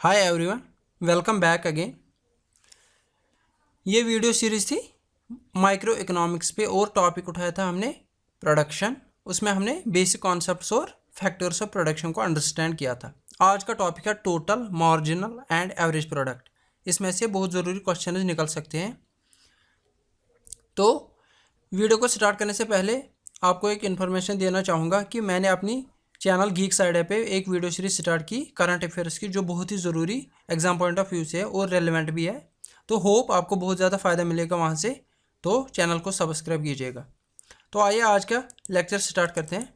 Hi everyone, welcome back again. ये video series थी micro economics पे और टॉपिक उठाया था हमने प्रोडक्शन। उसमें हमने बेसिक कॉन्सेप्ट्स और फैक्टर्स ऑफ प्रोडक्शन को अंडरस्टैंड किया था। आज का टॉपिक है total, marginal and average product. इसमें से बहुत ज़रूरी क्वेश्चन निकल सकते हैं। तो वीडियो को स्टार्ट करने से पहले आपको एक इन्फॉर्मेशन देना चाहूँगा कि मैंने अपनी चैनल गीक साइड पे एक वीडियो सीरीज स्टार्ट की करंट अफेयर्स की, जो बहुत ही ज़रूरी एग्जाम पॉइंट ऑफ व्यू से है और रेलेवेंट भी है। तो होप आपको बहुत ज़्यादा फ़ायदा मिलेगा वहाँ से, तो चैनल को सब्सक्राइब कीजिएगा। तो आइए आज का लेक्चर स्टार्ट करते हैं।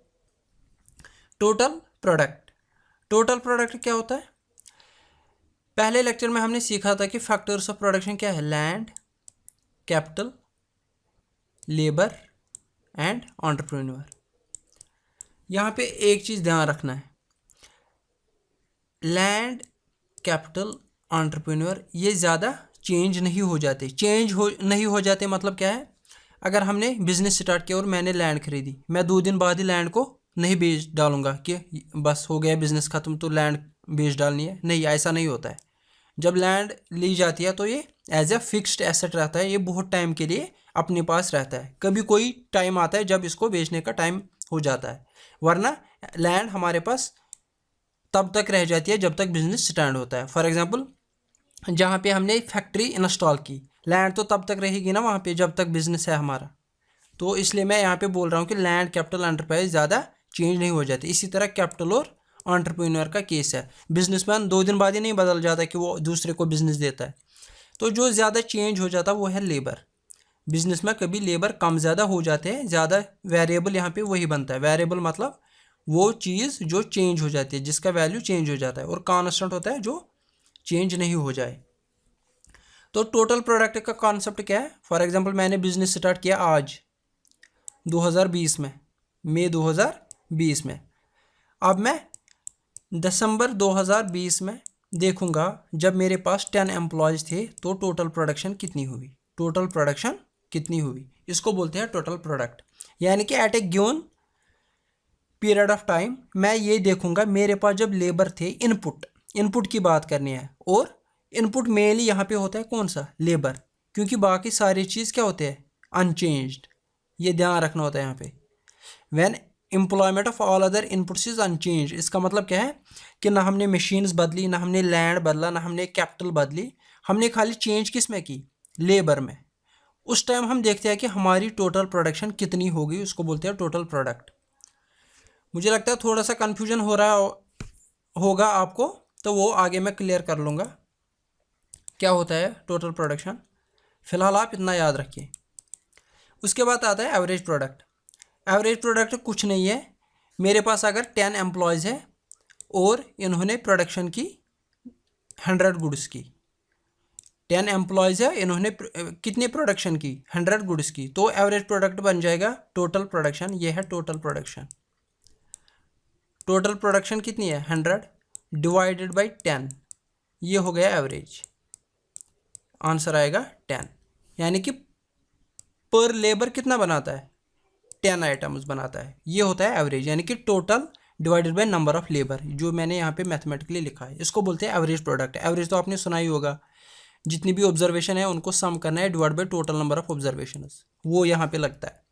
Total product. टोटल प्रोडक्ट क्या होता है? पहले लेक्चर में हमने सीखा था कि फैक्टर्स ऑफ प्रोडक्शन क्या है। Land, capital, labour and entrepreneur. यहाँ पे एक चीज़ ध्यान रखना है, लैंड, कैपिटल, एंटरप्रेन्योर ये ज़्यादा चेंज नहीं हो जाते। नहीं हो जाते मतलब क्या है? अगर हमने बिजनेस स्टार्ट किया और मैंने लैंड खरीदी, मैं 2 दिन बाद ही लैंड को नहीं बेच डालूंगा कि बस हो गया बिजनेस ख़त्म तो लैंड बेच डालनी है। नहीं, ऐसा नहीं होता है। जब लैंड ली जाती है तो ये एज ए फिक्स्ड एसेट रहता है, ये बहुत टाइम के लिए अपने पास रहता है। कभी कोई टाइम आता है जब इसको बेचने का टाइम हो जाता है, वरना लैंड हमारे पास तब तक रह जाती है जब तक बिजनेस स्टैंड होता है। फॉर एग्जांपल, जहाँ पे हमने फैक्ट्री इंस्टॉल की, लैंड तो तब तक रहेगी ना वहाँ पे जब तक बिजनेस है हमारा। तो इसलिए मैं यहाँ पे बोल रहा हूँ कि लैंड, कैपिटल, एंटरप्राइज ज़्यादा चेंज नहीं हो जाती। इसी तरह कैपिटल और एंटरप्रेन्योर का केस है। बिजनेसमैन 2 दिन बाद ही नहीं बदल जाता कि वो दूसरे को बिजनेस देता है। तो जो ज़्यादा चेंज हो जाता है वो है लेबर। बिजनेस में कभी लेबर कम ज़्यादा हो जाते हैं, ज़्यादा वेरिएबल यहाँ पे वही बनता है। वेरिएबल मतलब वो चीज़ जो चेंज हो जाती है, जिसका वैल्यू चेंज हो जाता है, और कांस्टेंट होता है जो चेंज नहीं हो जाए। तो टोटल प्रोडक्ट का कॉन्सेप्ट क्या है? फॉर एग्जांपल, मैंने बिजनेस स्टार्ट किया आज 2020 में, मई 2020 में। अब मैं दिसंबर 2020 में देखूंगा, जब मेरे पास 10 एम्प्लॉयज़ थे तो टोटल प्रोडक्शन कितनी हुई। टोटल प्रोडक्शन कितनी हुई, इसको बोलते हैं टोटल प्रोडक्ट। यानी कि at a given period of time मैं ये देखूंगा मेरे पास जब लेबर थे, इनपुट की बात करनी है, और इनपुट मेनली यहाँ पे होता है कौन सा? लेबर। क्योंकि बाकी सारी चीज़ क्या होते हैं? अनचेंज्ड। ये ध्यान रखना होता है यहाँ पे। When employment of all other inputs is unchange, इसका मतलब क्या है कि ना हमने मशीन्स बदली, ना हमने लैंड बदला, ना हमने कैपिटल बदली, हमने खाली चेंज किस में की? लेबर में। उस टाइम हम देखते हैं कि हमारी टोटल प्रोडक्शन कितनी होगी, उसको बोलते हैं टोटल प्रोडक्ट। मुझे लगता है थोड़ा सा कन्फ्यूजन हो रहा होगा आपको, तो वो आगे मैं क्लियर कर लूँगा क्या होता है टोटल प्रोडक्शन। फिलहाल आप इतना याद रखिए। उसके बाद आता है एवरेज प्रोडक्ट। एवरेज प्रोडक्ट कुछ नहीं है, मेरे पास अगर 10 एम्प्लॉयज़ है और इन्होंने प्रोडक्शन की 100 गुड्स की। 10 एम्प्लॉयज़ है, इन्होंने कितनी प्रोडक्शन की? 100 गुड्स की। तो एवरेज प्रोडक्ट बन जाएगा टोटल प्रोडक्शन। ये है टोटल प्रोडक्शन। टोटल प्रोडक्शन कितनी है? 100 डिवाइडेड बाई 10, ये हो गया एवरेज। आंसर आएगा 10। यानी कि पर लेबर कितना बनाता है? 10 आइटम्स बनाता है। ये होता है एवरेज, यानी कि total divided by number of labour, जो मैंने यहाँ पे मैथमेटिकली लिखा है। इसको बोलते हैं एवरेज प्रोडक्ट। एवरेज तो आपने सुना ही होगा, जितनी भी ऑब्जर्वेशन है उनको सम करना है, divide by total number of observation. वो यहाँ पे लगता है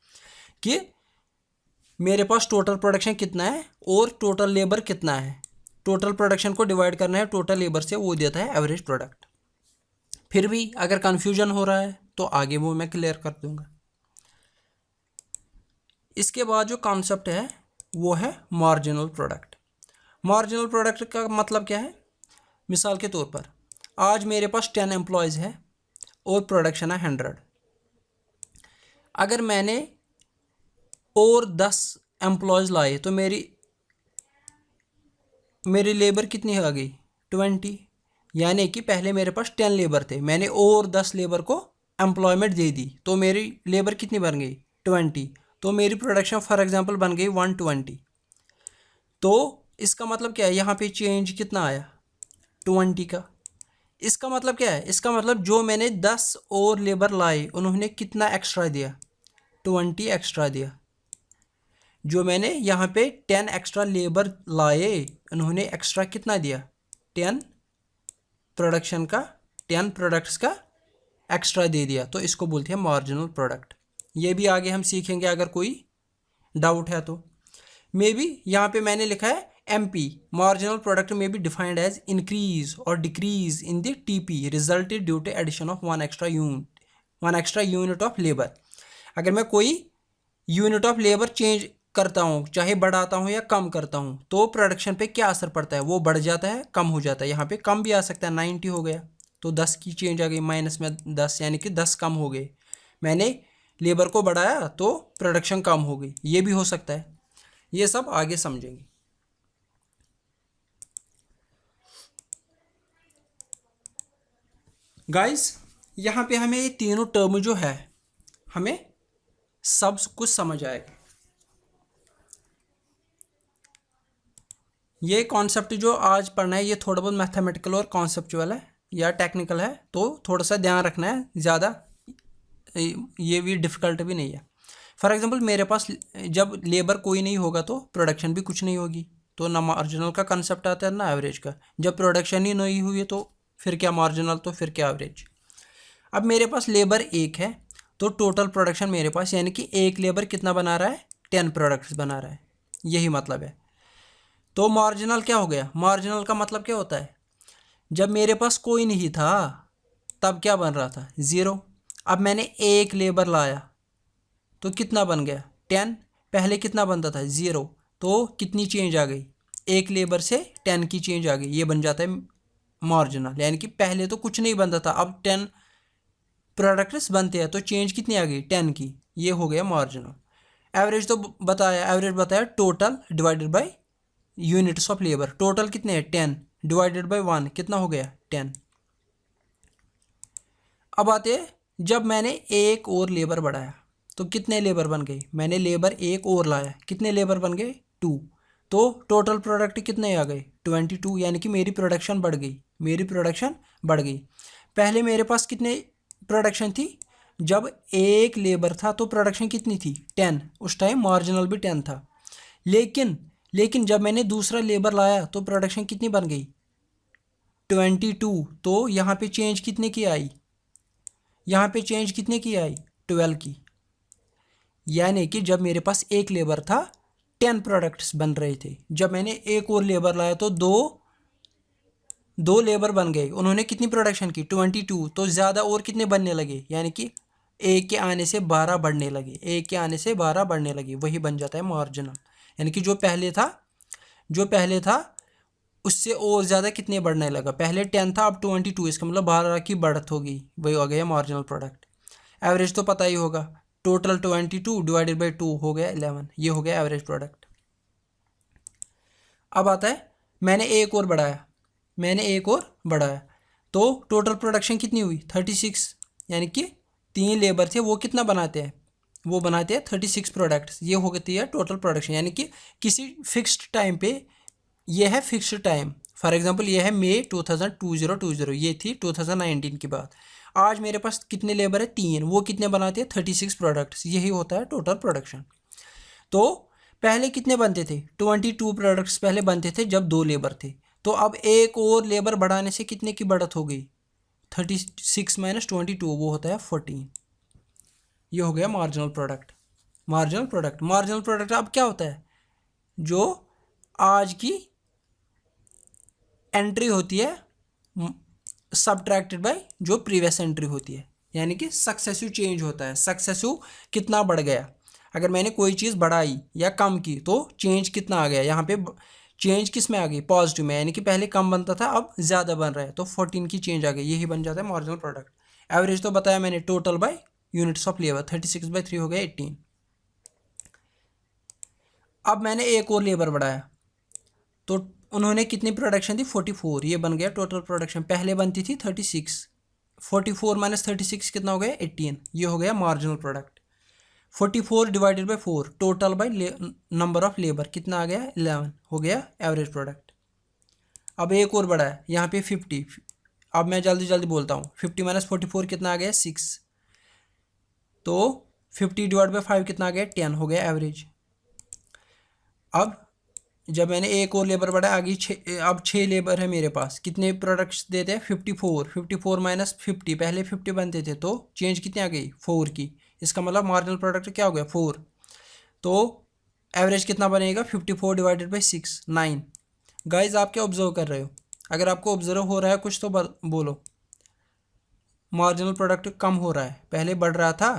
कि मेरे पास टोटल प्रोडक्शन कितना है और टोटल लेबर कितना है। टोटल प्रोडक्शन को डिवाइड करना है टोटल लेबर से, वो देता है एवरेज प्रोडक्ट। फिर भी अगर कन्फ्यूजन हो रहा है तो आगे वो मैं क्लियर कर दूंगा। इसके बाद जो कॉन्सेप्ट है वो है मार्जिनल प्रोडक्ट। मार्जिनल प्रोडक्ट का मतलब क्या है? मिसाल के तौर पर, आज मेरे पास 10 एम्प्लॉयज़ है और प्रोडक्शन है 100। अगर मैंने और 10 एम्प्लॉयज़ लाए तो मेरी लेबर कितनी आ गई? 20। यानी कि पहले मेरे पास 10 लेबर थे, मैंने और 10 लेबर को एम्प्लॉयमेंट दे दी, तो मेरी लेबर कितनी बन गई? 20। तो मेरी प्रोडक्शन फॉर एग्जांपल बन गई 120। तो इसका मतलब क्या है? यहाँ पे चेंज कितना आया? 20 का। इसका मतलब क्या है? इसका मतलब जो मैंने 10 और लेबर लाए उन्होंने कितना एक्स्ट्रा दिया? 20 एक्स्ट्रा दिया। जो मैंने यहाँ पे 10 एक्स्ट्रा लेबर लाए उन्होंने एक्स्ट्रा कितना दिया? 10 प्रोडक्शन का 10 प्रोडक्ट्स का एक्स्ट्रा दे दिया, तो इसको बोलते हैं मार्जिनल प्रोडक्ट। ये भी आगे हम सीखेंगे अगर कोई डाउट है तो। मे बी यहाँ पे मैंने लिखा है MP, मार्जिनल प्रोडक्ट में बी डिफाइंड एज इंक्रीज और decrease in the TP resulted due to addition of one extra unit of labour. अगर मैं कोई यूनिट ऑफ लेबर चेंज करता हूँ, चाहे बढ़ाता हूँ या कम करता हूँ, तो प्रोडक्शन पे क्या असर पड़ता है, वो बढ़ जाता है, कम हो जाता है। यहाँ पे कम भी आ सकता है, 90 हो गया तो 10 की चेंज आ गई, माइनस में 10 यानी कि 10 कम हो गए। मैंने लेबर को बढ़ाया तो प्रोडक्शन कम हो गई, ये भी हो सकता है। ये सब आगे समझेंगे। गाइस यहाँ पे हमें ये तीनों टर्म जो है हमें सब कुछ समझ आएगा। ये कॉन्सेप्ट जो आज पढ़ना है ये थोड़ा बहुत मैथमेटिकल और कॉन्सेप्चुअल है या टेक्निकल है, तो थोड़ा सा ध्यान रखना है, ज़्यादा ये भी डिफ़िकल्ट भी नहीं है। फॉर एग्जांपल मेरे पास जब लेबर कोई नहीं होगा तो प्रोडक्शन भी कुछ नहीं होगी, तो ना मार्जिनल का कंसेप्ट आता है ना एवरेज का। जब प्रोडक्शन ही नहीं हुई तो फिर क्या मार्जिनल, तो फिर क्या एवरेज। अब मेरे पास लेबर एक है तो टोटल प्रोडक्शन मेरे पास, यानी कि एक लेबर कितना बना रहा है, 10 प्रोडक्ट्स बना रहा है, यही मतलब है। तो मार्जिनल क्या हो गया, मार्जिनल का मतलब क्या होता है, जब मेरे पास कोई नहीं था तब क्या बन रहा था, 0। अब मैंने एक लेबर लाया तो कितना बन गया, 10। पहले कितना बनता था, 0। तो कितनी चेंज आ गई, एक लेबर से 10 की चेंज आ गई, ये बन जाता है मार्जिनल। यानी कि पहले तो कुछ नहीं बनता था, अब 10 प्रोडक्ट्स बनते हैं तो चेंज कितनी आ गई, 10 की, ये हो गया मार्जिनल। एवरेज तो बताया, एवरेज बताया total divided by units of labour. Total कितने हैं, 10 डिवाइडेड बाय 1 कितना हो गया, 10। अब आते हैं, जब मैंने एक और लेबर बढ़ाया तो कितने लेबर बन गए, मैंने लेबर एक और लाया, कितने लेबर बन गए, 2। तो टोटल प्रोडक्ट कितने आ गए, 22। यानी कि मेरी प्रोडक्शन बढ़ गई, मेरी प्रोडक्शन बढ़ गई। पहले मेरे पास कितने प्रोडक्शन थी, जब एक लेबर था तो प्रोडक्शन कितनी थी, 10। उस टाइम मार्जिनल भी 10 था। लेकिन जब मैंने दूसरा लेबर लाया तो प्रोडक्शन कितनी बन गई, 22। तो यहाँ पे चेंज कितने की आई, यहाँ पे चेंज कितने की आई, 12 की। यानी कि जब मेरे पास एक लेबर था 10 प्रोडक्ट्स बन रहे थे, जब मैंने एक और लेबर लाया तो दो लेबर बन गए, उन्होंने कितनी प्रोडक्शन की, 22। तो ज़्यादा और कितने बनने लगे, यानी कि एक के आने से 12 बढ़ने लगे, एक के आने से 12 बढ़ने लगे, वही बन जाता है मार्जिनल। यानी कि जो पहले था उससे और ज़्यादा कितने बढ़ने लगा, पहले 10 था अब 22, इसका मतलब 12 की बढ़त होगी, वही हो गया मार्जिनल प्रोडक्ट। एवरेज तो पता ही होगा, टोटल 22 डिवाइडेड बाई 2 हो गया 11, ये हो गया एवरेज प्रोडक्ट। अब आता है मैंने एक और बढ़ाया तो टोटल प्रोडक्शन कितनी हुई, 36। यानी कि 3 लेबर थे, वो कितना बनाते हैं, वो बनाते हैं 36 प्रोडक्ट्स, ये हो गई है टोटल प्रोडक्शन। यानी कि किसी फिक्स्ड टाइम पे, ये है फिक्स्ड टाइम, फॉर एग्जांपल ये है मई 2020, ये थी 2019 की बात। आज मेरे पास कितने लेबर है, 3, वो कितने बनाते हैं 36 प्रोडक्ट्स, यही होता है टोटल प्रोडक्शन। तो पहले कितने बनते थे, 22 प्रोडक्ट्स पहले बनते थे जब 2 लेबर थे, तो अब एक और लेबर बढ़ाने से कितने की बढ़त हो गई, 36 माइनस 22, वो होता है 14। ये हो गया मार्जिनल प्रोडक्ट अब क्या होता है, जो आज की एंट्री होती है सब्ट्रैक्टेड बाय जो प्रीवियस एंट्री होती है, यानी कि सक्सेसिव चेंज होता है, सक्सेसिव कितना बढ़ गया। अगर मैंने कोई चीज़ बढ़ाई या कम की तो चेंज कितना आ गया, यहाँ पे चेंज किस में आ गई, पॉजिटिव में, यानी कि पहले कम बनता था अब ज़्यादा बन रहा है, तो 14 की चेंज आ गई, यही बन जाता है मार्जिनल प्रोडक्ट। एवरेज तो बताया मैंने, total by units of labour, 36/3 हो गया 18। अब मैंने एक और लेबर बढ़ाया तो उन्होंने कितनी प्रोडक्शन थी, 44, ये बन गया टोटल प्रोडक्शन। पहले बनती थी 36, 44 माइनस 36 कितना हो गया, 18, ये हो गया marginal product. 44 divided by 4 total by number of labour कितना आ गया, 11, हो गया एवरेज प्रोडक्ट। अब एक और बढ़ा है यहाँ पे 50, अब मैं जल्दी जल्दी बोलता हूँ, 50 माइनस 44 कितना आ गया, 6। तो 50 डिवाइड बाई 5 कितना आ गया, 10, हो गया एवरेज। अब जब मैंने एक और लेबर बढ़ाया आगे अब 6 लेबर है मेरे पास, कितने प्रोडक्ट्स देते हैं 54, 54 माइनस 50, पहले 50 बनते थे तो चेंज कितनी आ गई 4 की, इसका मतलब मार्जिनल प्रोडक्ट क्या हो गया 4, तो एवरेज कितना बनेगा 54 डिवाइडेड बाई 6, 9। गाइज आप क्या ऑब्जर्व कर रहे हो, अगर आपको ऑब्जर्व हो रहा है कुछ तो बोलो। मार्जिनल प्रोडक्ट कम हो रहा है, पहले बढ़ रहा था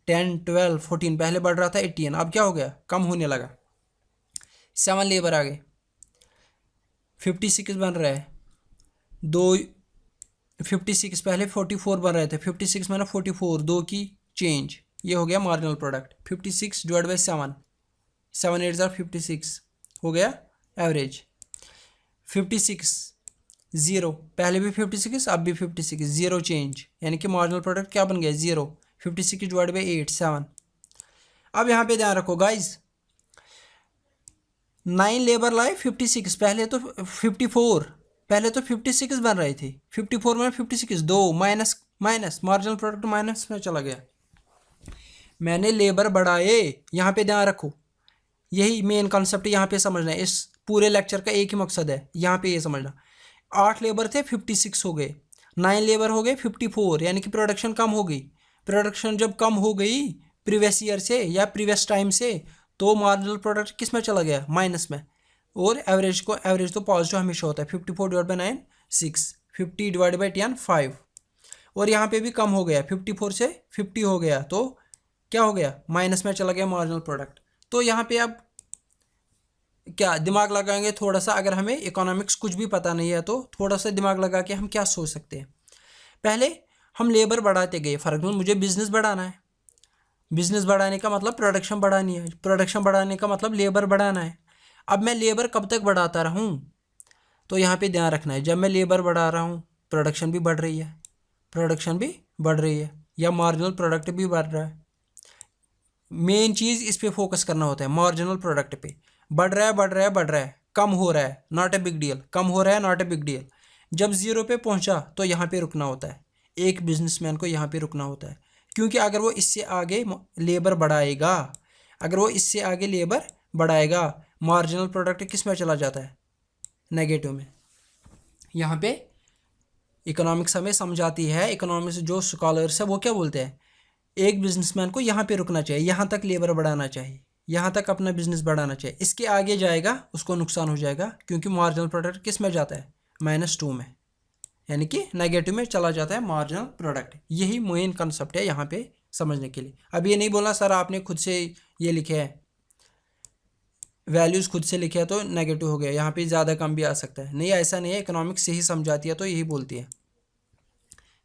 10, 12, 14, पहले बढ़ रहा था 18, अब क्या हो गया कम होने लगा। 7 लेबर आ गए, 56 बन रहा है, 2 56 पहले 44 बन रहे थे, 56 मैंने 44, 2 की चेंज, ये हो गया मार्जिनल प्रोडक्ट। 56 डिवाइड बाई 7, 7 8 56 हो गया एवरेज। 56 0, पहले भी 56 अब भी 56, 0 चेंज, यानी कि मार्जिनल प्रोडक्ट क्या बन गया 0। 56 डिवाइड बाई 8, 7। अब यहाँ पे ध्यान रखो गाइज, 9 लेबर लाए 56, पहले तो 54, पहले तो 56 बन रहे थे, 54 में 56, 2 minus minus, marginal product minus में चला गया। मैंने लेबर बढ़ाए, यहाँ पे ध्यान रखो, यही मेन कॉन्सेप्ट यहाँ पे समझना है, इस पूरे लेक्चर का एक ही मकसद है यहाँ पे ये समझना। 8 लेबर थे 56 हो गए, 9 लेबर हो गए 54, यानी कि प्रोडक्शन कम हो गई। प्रोडक्शन जब कम हो गई प्रीवियस ईयर से या प्रीवियस टाइम से, तो मार्जिनल प्रोडक्ट किस में चला गया माइनस में, और एवरेज तो पॉजिटिव हमेशा होता है। 54 डिवाइड बाई 9 6, 50 डिवाइड बाई 10 5, और यहाँ पे भी कम हो गया 54 से 50 हो गया, तो क्या हो गया माइनस में चला गया मार्जिनल प्रोडक्ट। तो यहाँ पे अब क्या दिमाग लगाएंगे थोड़ा सा, अगर हमें इकोनॉमिक्स कुछ भी पता नहीं है तो थोड़ा सा दिमाग लगा के हम क्या सोच सकते हैं। पहले हम लेबर बढ़ाते गए, फॉर एग्जाम्पल मुझे बिजनेस बढ़ाना है, बिजनेस बढ़ाने का मतलब प्रोडक्शन बढ़ानी है, प्रोडक्शन बढ़ाने का मतलब लेबर बढ़ाना है। अब मैं लेबर कब तक बढ़ाता रहूँ, तो यहाँ पे ध्यान रखना है, जब मैं लेबर बढ़ा रहा हूँ प्रोडक्शन भी बढ़ रही है, प्रोडक्शन भी बढ़ रही है, या मार्जिनल प्रोडक्ट भी बढ़ रहा है। मेन चीज़ इस पे फोकस करना होता है, मार्जिनल प्रोडक्ट पे। बढ़ रहा है बढ़ रहा है बढ़ रहा है, कम हो रहा है नॉट ए बिग डील, कम हो रहा है नॉट ए बिग डील। जब 0 पे पहुंचा तो यहाँ पे रुकना होता है, एक बिजनेसमैन को यहाँ पे रुकना होता है, क्योंकि अगर वो इससे आगे लेबर बढ़ाएगा, अगर वो इससे आगे लेबर बढ़ाएगा, मार्जिनल प्रोडक्ट किस में चला जाता है नेगेटिव में। यहाँ पे इकोनॉमिक्स हमें समझाती है, इकोनॉमिक्स जो स्कॉलर्स है वो क्या बोलते हैं, एक बिजनेसमैन को यहाँ पे रुकना चाहिए, यहाँ तक लेबर बढ़ाना चाहिए, यहाँ तक अपना बिजनेस बढ़ाना चाहिए, इसके आगे जाएगा उसको नुकसान हो जाएगा, क्योंकि मार्जिनल प्रोडक्ट किस में जाता है -2 में, यानी कि नेगेटिव में चला जाता है मार्जिनल प्रोडक्ट। यही मेन कंसेप्ट है यहाँ पे समझने के लिए। अब ये नहीं बोलना सर आपने खुद से ये लिखे है, वैल्यूज़ खुद से लिखे है तो नेगेटिव हो गया, यहाँ पे ज़्यादा कम भी आ सकता है, नहीं ऐसा नहीं है, इकोनॉमिक्स यही समझाती है तो यही बोलती है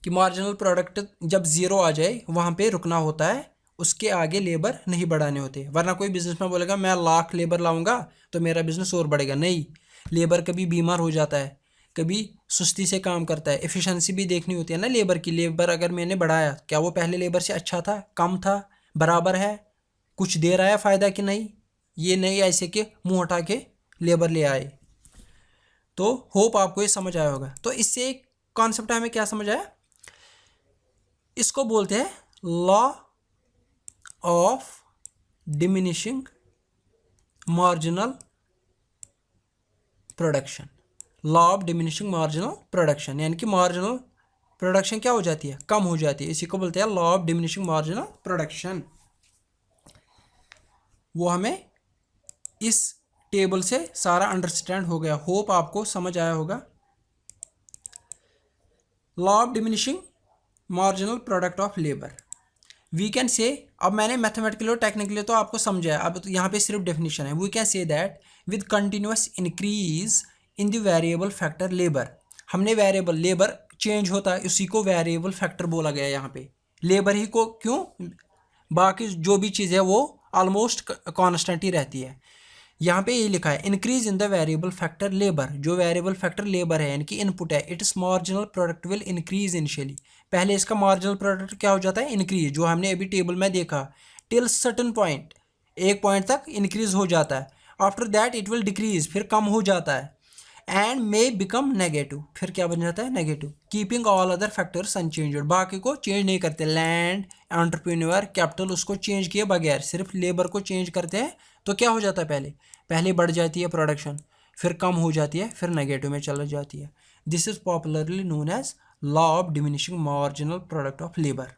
कि मार्जिनल प्रोडक्ट जब 0 आ जाए वहाँ पे रुकना होता है, उसके आगे लेबर नहीं बढ़ाने होते। वरना कोई बिजनेसमैन बोलेगा मैं 1,00,000 लेबर लाऊंगा तो मेरा बिजनेस और बढ़ेगा, नहीं, लेबर कभी बीमार हो जाता है, कभी सुस्ती से काम करता है, एफिशिएंसी भी देखनी होती है ना लेबर की। लेबर अगर मैंने बढ़ाया, क्या वो पहले लेबर से अच्छा था, कम था, बराबर है, कुछ दे रहा है फ़ायदा कि नहीं, ये नहीं ऐसे कि मुँह हटा के लेबर ले आए। तो होप आपको ये समझ आया होगा। तो इससे एक कॉन्सेप्ट हमें क्या समझ आया, इसको बोलते हैं law of diminishing marginal production. Law of diminishing marginal production, यानी कि मार्जिनल प्रोडक्शन क्या हो जाती है, कम हो जाती है, इसी को बोलते हैं law of diminishing marginal production. वो हमें इस टेबल से सारा अंडरस्टैंड हो गया, होप आपको समझ आया होगा। Law of diminishing marginal product of labour, we can say, अब मैंने मैथमेटिकली और टेक्निकली तो आपको समझाया, अब तो यहाँ पे सिर्फ डेफिनेशन है। We can say that with continuous increase in the variable factor labour, हमने वेरिएबल लेबर चेंज होता है उसी को वेरिएबल फैक्टर बोला गया यहाँ पे, लेबर ही को क्यों, बाकी जो भी चीज़ है वो ऑलमोस्ट कांस्टेंट ही रहती है। यहाँ पे ये लिखा है increase in the variable factor labour, जो वेरिएबल फैक्टर लेबर है यानी कि इनपुट है, it's marginal product will increase initially, पहले इसका मार्जिनल प्रोडक्ट क्या हो जाता है इंक्रीज, जो हमने अभी टेबल में देखा, टिल सर्टन पॉइंट, एक पॉइंट तक इंक्रीज हो जाता है, after that it will decrease, फिर कम हो जाता है, एंड मे बिकम नेगेटिव, फिर क्या बन जाता है negative, keeping all other factors unchanged, बाकी को चेंज नहीं करते, लैंड, एंटरप्रेन्योर, कैपिटल, उसको चेंज किए बगैर सिर्फ लेबर को चेंज करते हैं, तो क्या हो जाता है पहले पहले बढ़ जाती है प्रोडक्शन, फिर कम हो जाती है, फिर नेगेटिव में चला जाती है। This is popularly known as law of diminishing marginal product of labour.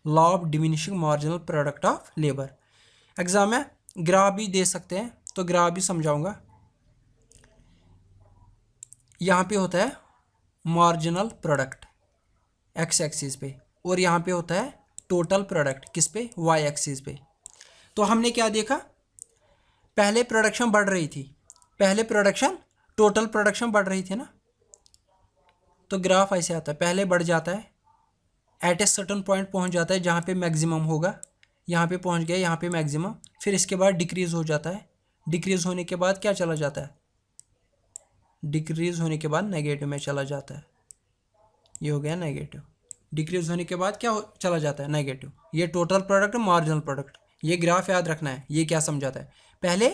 Law of diminishing marginal product of labour. Exam में ग्राफ भी दे सकते हैं, तो ग्राफ भी समझाऊंगा। यहाँ पे होता है मार्जिनल प्रोडक्ट एक्स एक्सिस पे, और यहाँ पे होता है टोटल प्रोडक्ट किस पे, वाई एक्सिस पे। तो हमने क्या देखा, पहले प्रोडक्शन बढ़ रही थी, पहले प्रोडक्शन टोटल प्रोडक्शन बढ़ रही थी ना, तो ग्राफ ऐसे आता है, पहले बढ़ जाता है, एट ए सर्टन पॉइंट पहुँच जाता है जहाँ पे मैक्सिमम होगा, यहाँ पे पहुँच गया, यहाँ पे मैक्सिमम, फिर इसके बाद डिक्रीज़ हो जाता है, डिक्रीज़ होने के बाद क्या चला जाता है, डिक्रीज़ होने के बाद नेगेटिव में चला जाता है, ये हो गया नेगेटिव। डिक्रीज होने के बाद क्या चला जाता है, नेगेटिव। ये टोटल प्रोडक्ट, मार्जिनल प्रोडक्ट, ये ग्राफ याद रखना है। ये क्या समझाता है, पहले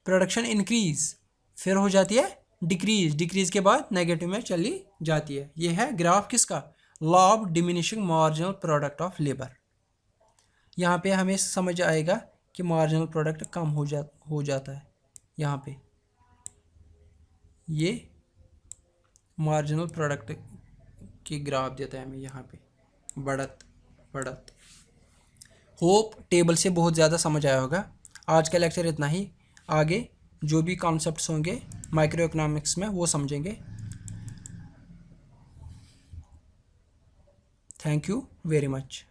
प्रोडक्शन इंक्रीज, फिर हो जाती है डिक्रीज, डिक्रीज के बाद नेगेटिव में चली जाती है। ये है ग्राफ किसका, law of diminishing marginal product of labour. यहाँ पे हमें समझ आएगा कि मार्जिनल प्रोडक्ट कम हो जाता है। यहाँ पे ये मार्जिनल प्रोडक्ट की ग्राफ देता है हमें, यहाँ पे बढ़त बढ़त। होप टेबल से बहुत ज़्यादा समझ आया होगा। आज का लेक्चर इतना ही, आगे जो भी कॉन्सेप्ट्स होंगे माइक्रो इकोनॉमिक्स में वो समझेंगे। Thank you very much.